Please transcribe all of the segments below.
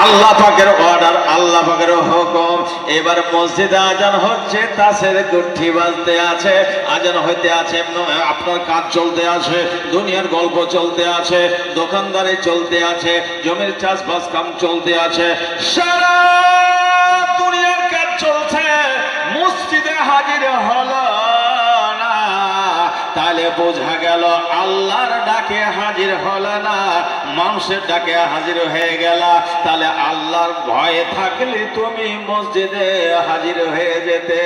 আল্লাহ পাকের অর্ডার, আল্লাহ পাকের হুকুম। এবার মসজিদে আজান হচ্ছে, তাসের গুঠি বাজতে আছে, আজান হইতে আছে, আপনার কাজ চলতে আছে, দুনিয়ার গল্প চলতে আছে, দোকানদারি চলতে আছে, জমির চাষবাস কাম চলতে আছে, সারা দুনিয়ার কাজ চলছে, মসজিদে হাজির হলো না, তাহলে বোঝা গেল আল্লাহর ডাকে হাজির হলো না, মানুষের ডাকে হাজির হয়ে গেল। তাহলে আল্লাহর ভয়ে থাকলে তুমি মসজিদে হাজির হয়ে যেতে।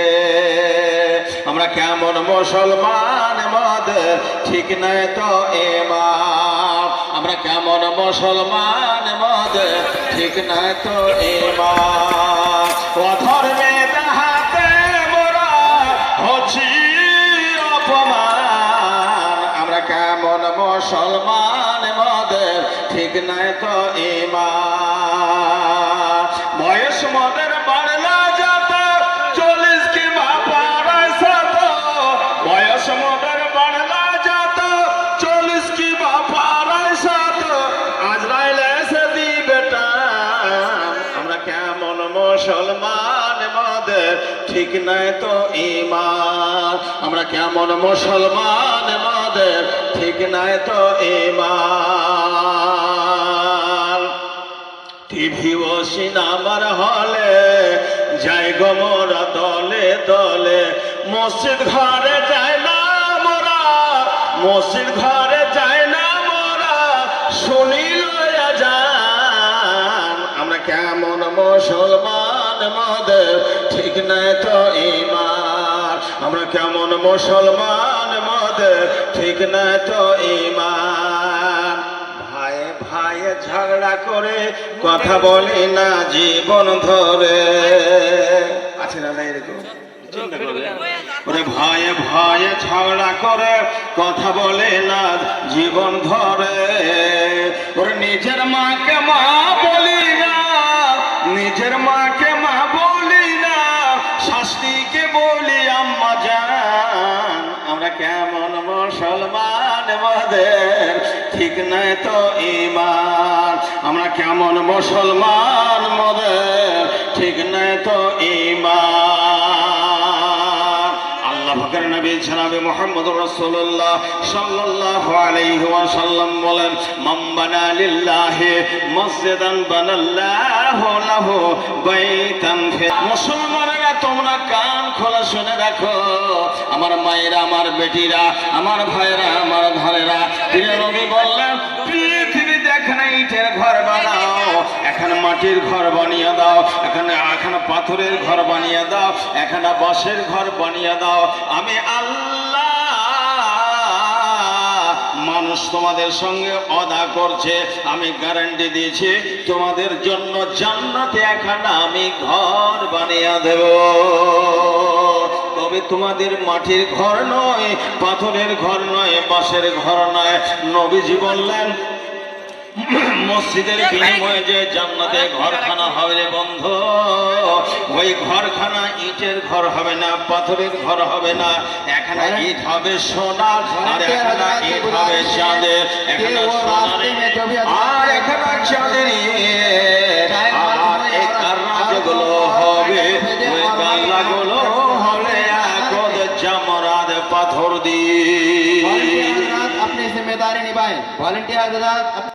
আমরা কেমন মুসলমান মদের ঠিক নাই তো ইমাম, আমরা কেমন মুসলমান মদের ঠিক নাই তো ইমাম। অধর্মে হাতে মোরা হচ্ছি অপমান, আমরা কেমন মুসলমান মদের ঠিক নাই তো ইমান। বয়স মদের বাড়লা যাত 40 কিংবা 500, বয়স মদের বাড়লা যাত 40 কিংবা 500, আজরাইল এসে দিবে টান। আমরা কেমন মুসলমান মদের ঠিক নাই তো ইমান, আমরা কেমন মুসলমান মদের ঠিক নাই তো ইমান। টিভি ও সিনেমার হলে যাই গো মোরা দলে দলে, মসজিদ ঘরে যায় না মোরা, মসজিদ ঘরে যায় না মোরা, শুনিল আজান। আমরা কেমন মুসলমান মদের ঠিক নাই তো ইমান, আমরা কেমন মুসলমান মদের ঠিক নাই তো ইমান। ভাইয়ে ভাইয়ে ঝগড়া করে কথা বলি না জীবন ধরে, আছে না এরকম? চিন্তা করবে, ওরে ভয়ে ভয়ে ঝগড়া করে কথা বলে না জীবন ধরে। ওরে নিজের মাকে মা বলি না, নিজের মাকে মা বলি না, শাস্তিকে বলি আম্মা জান। আমরা কেমন মুসলমান মদের ঠিক নাই তো ইমান, আমরা কেমন মুসলমান মদের ঠিক নাই তো ইমান। আল্লাহ পাকের নবী জনাবে মুহাম্মদুর রাসূলুল্লাহ সাল্লাল্লাহু আলাইহি ওয়াসাল্লাম বলেন, মান বানা লিল্লাহি মসজিদান বানাল্লাহু লাহু বাইতান ফি। মুসলমানেরা তোমরা কান খোলা শুনে রাখো, আমার মায়েরা, আমার বেটিরা, আমার ভাইরা, আমার ধারেরা, প্রিয় নবী বললেন, পৃথিবীতে এখানে ইটের ঘর বানাও, এখানে মাটির ঘর বানিয়ে দাও, এখানে পাথরের ঘর বানিয়ে দাও, এখানে বাঁশের ঘর বানিয়ে দাও, আমি আল্লাহ মানুষ তোমাদের সঙ্গে ওয়াদা করছে, আমি গ্যারান্টি দিয়েছি তোমাদের জন্য জান্নাতে এখানে আমি ঘর বানিয়ে দেব। তবে তোমাদের মাটির ঘর নয়, পাথরের ঘর নয়, বাঁশের ঘর নয়। নবীজি বললেন, মসজিদের বিনিময়ে যে জান্নাতে ঘরখানা হবে রে বন্ধু, ওই ঘরখানা ইটের ঘর হবে না, পাথরের ঘর হবে না, এখানে ইট হবে সোনার, আর এখানে ইট হবে চাঁদের, এখানে সোনার আর এখানে চাঁদের ইট। আর এই কাররা যেগুলো হবে, ওই কাররাগুলো হলে একদ জামরাদ পাথর দিয়ে। अपनी जिम्मेदारी निभाएं, वॉलंटियर